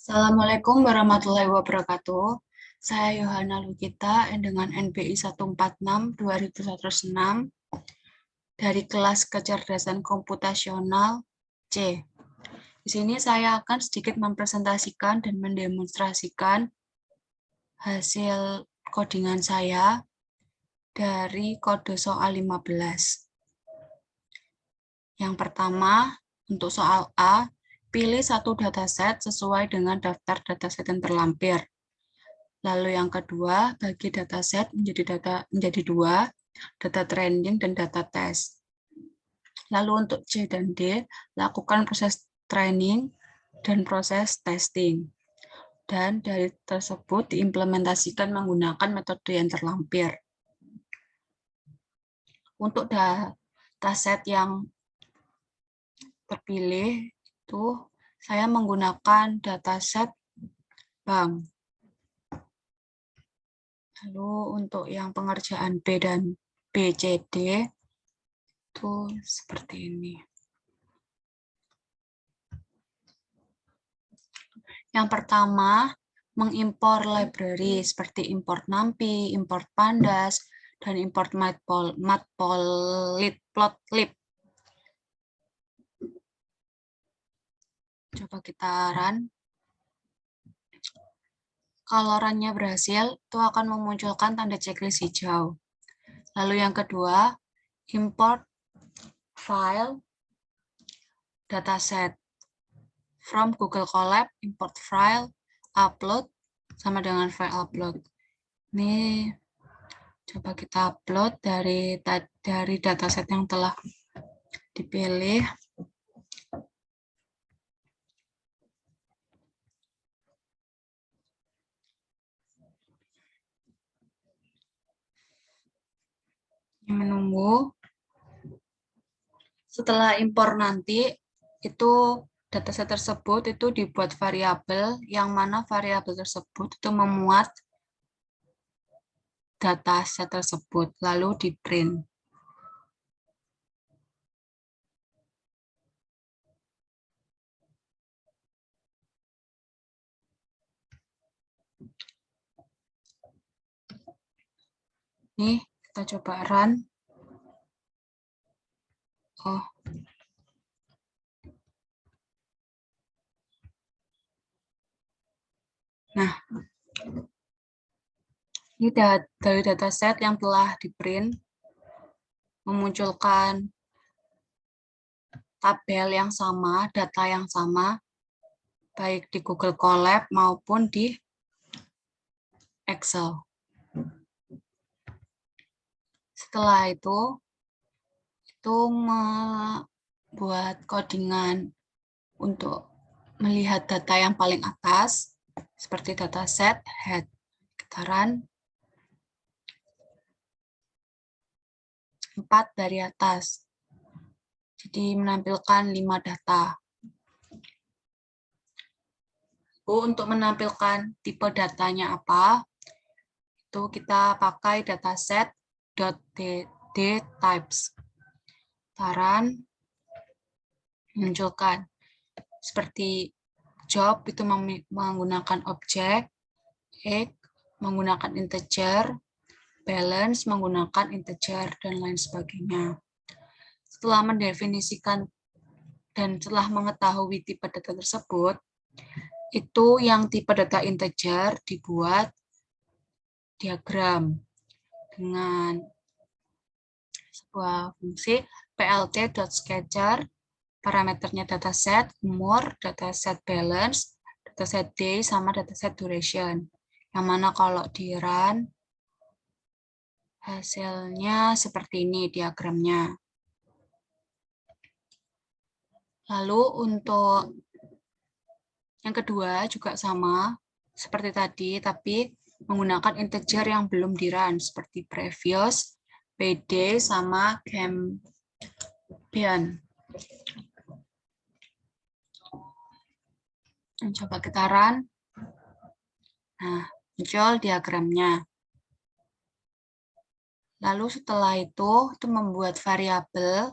Assalamualaikum warahmatullahi wabarakatuh. Saya Yohana Lukita dengan NPI 146-2106 dari kelas kecerdasan komputasional C. Di sini saya akan sedikit mempresentasikan dan mendemonstrasikan hasil codingan saya dari kode soal 15. Yang pertama, untuk soal A, pilih satu dataset sesuai dengan daftar dataset yang terlampir. Lalu yang kedua, bagi dataset menjadi dua, data training dan data test. Lalu untuk C dan D, lakukan proses training dan proses testing. Dan dari tersebut diimplementasikan menggunakan metode yang terlampir. Untuk dataset yang terpilih itu saya menggunakan dataset bank. Lalu untuk yang pengerjaan B dan BCD itu seperti ini. Yang pertama, mengimpor library seperti import NumPy, import Pandas, dan import Matplotlib. Coba kita run. Kalau runnya berhasil, itu akan memunculkan tanda checklist hijau. Lalu yang kedua, import file dataset. From Google Colab, import file, upload, sama dengan file upload. Ini coba kita upload dari dataset yang telah dipilih. Menunggu. Setelah impor nanti, itu dataset tersebut itu dibuat variabel, yang mana variabel tersebut itu memuat dataset tersebut, lalu di print. Nih, kita coba run. Oh. Nah, ini dari dataset yang telah di-print, memunculkan tabel yang sama, data yang sama, baik di Google Colab maupun di Excel. Setelah itu membuat codingan untuk melihat data yang paling atas, seperti dataset head. Kita run. 4 dari atas. Jadi menampilkan 5 data. Untuk menampilkan tipe datanya apa, itu kita pakai dataset.dtypes. Run, munculkan seperti job itu menggunakan objek, egg menggunakan integer, balance menggunakan integer, dan lain sebagainya. Setelah mendefinisikan dan setelah mengetahui tipe data tersebut, itu yang tipe data integer dibuat diagram dengan sebuah fungsi plt.sketcher, parameternya dataset, umur, dataset balance, dataset day, sama dataset duration. Yang mana kalau di run, hasilnya seperti ini diagramnya. Lalu untuk yang kedua juga sama seperti tadi, tapi menggunakan integer yang belum di run, seperti previous, PD, sama Cambian. Coba kita run. Nah, muncul diagramnya. Lalu setelah itu membuat variabel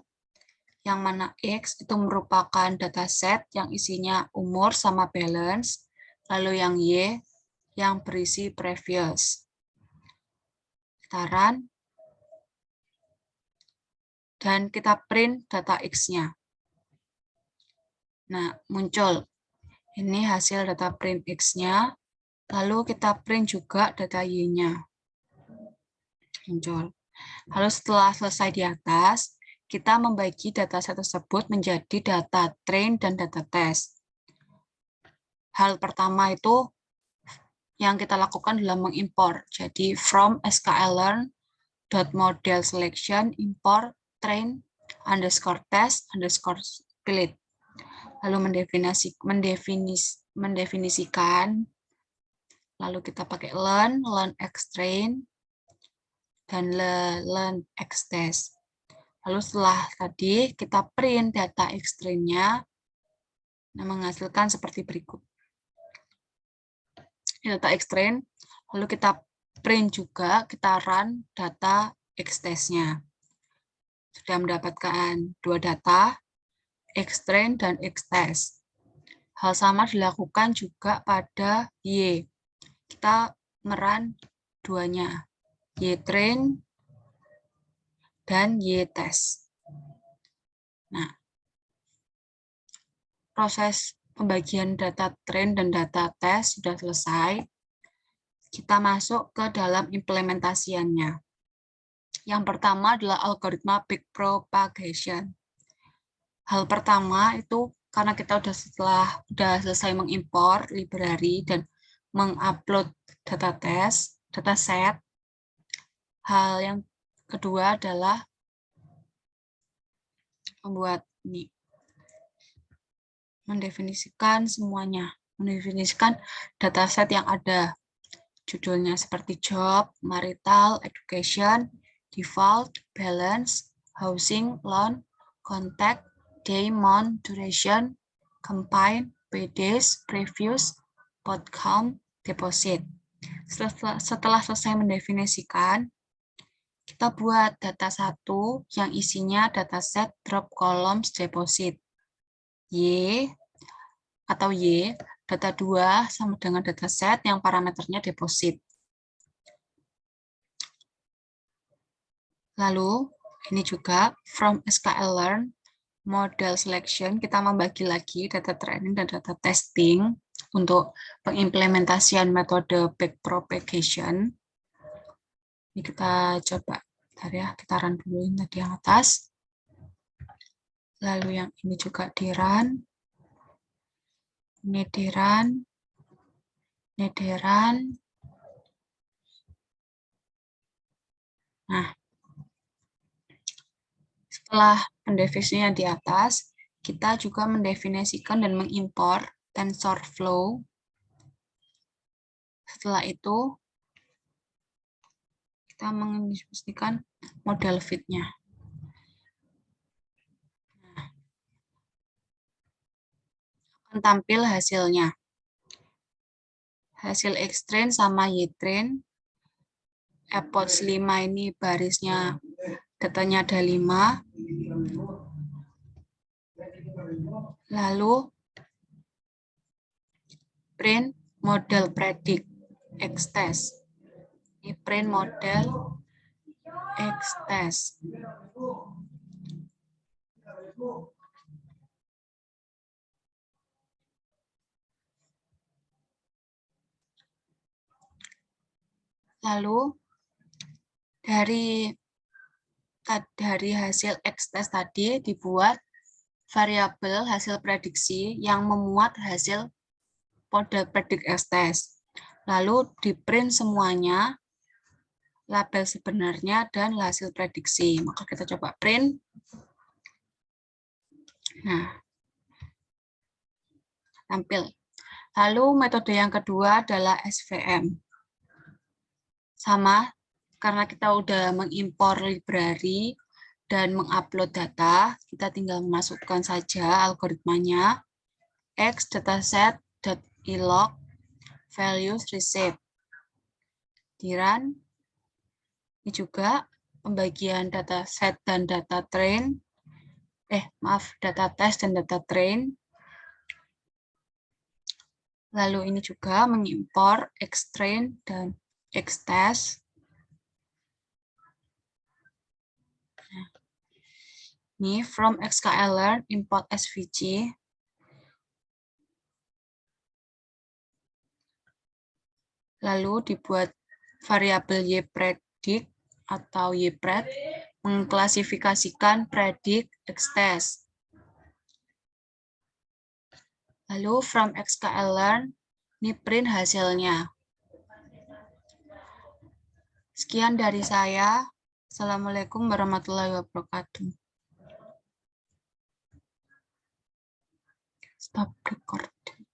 yang mana X itu merupakan dataset yang isinya umur sama balance. lalu yang Y yang berisi previous. Kita run, dan kita print data X-nya. Nah, muncul. Ini hasil data print X-nya, lalu kita print juga data Y-nya. Muncul. Lalu setelah selesai di atas, kita membagi dataset tersebut menjadi data train dan data test. Hal pertama itu yang kita lakukan adalah mengimpor. Jadi from sklearn.model selection import train underscore test underscore split. Lalu mendefinisikan, lalu kita pakai learn xtrain, dan learn xtest. Lalu setelah tadi kita print data xtrain-nya, menghasilkan seperti berikut. Data xtrain, lalu kita print juga, kita run data xtest-nya. Sudah mendapatkan dua data, xtrain dan xtest. Hal sama dilakukan juga pada Y. Kita merun duanya, ytrain dan ytest. Nah, proses pembagian data train dan data test sudah selesai. Kita masuk ke dalam implementasiannya. Yang pertama adalah algoritma backpropagation. Hal pertama itu karena kita sudah selesai mengimpor library dan mengupload dataset. Hal yang kedua adalah membuat ini, mendefinisikan semuanya, mendefinisikan dataset yang ada. Judulnya seperti job, marital, education, default, balance, housing, loan, contact, day, month, duration, combine, PDs, previous, pot count, deposit. Setelah selesai mendefinisikan, kita buat data satu yang isinya dataset drop columns deposit. Y atau Y, data 2 sama dengan dataset yang parameternya deposit. Lalu, ini juga from sklearn model selection, kita membagi lagi data training dan data testing untuk pengimplementasian metode backpropagation. Ini kita coba, bentar ya, kita run dulu yang tadi yang atas. Lalu yang ini juga di run. Ini di run. Ini di run. Nah, setelah pendefinisinya di atas, kita juga mendefinisikan dan mengimpor TensorFlow. Setelah itu, kita mendefinisikan model fit-nya. Nah, akan tampil hasilnya. Hasil xtrain sama ytrain. Epoch 5 ini barisnya, datanya ada 5. Lalu, print model predict xtest. Ini print model xtest. Lalu dari hasil xtest tadi dibuat variabel hasil prediksi yang memuat hasil model predict xtest. Lalu di print semuanya, label sebenarnya dan hasil prediksi. Maka kita coba print. Nah, tampil. Lalu metode yang kedua adalah SVM. Sama, karena kita udah mengimpor library dan mengupload data, kita tinggal memasukkan saja algoritmanya x dataset.ilog values receive. Di run. Ini juga pembagian dataset dan data train. Data test dan data train. Lalu ini juga mengimpor Xtrain dan Xtest. Ini from xklearn import svg. Lalu dibuat variabel ypredict atau ypred mengklasifikasikan predict xtest. Lalu from xklearn ini print hasilnya. Sekian dari saya. Assalamualaikum warahmatullahi wabarakatuh. Stop record.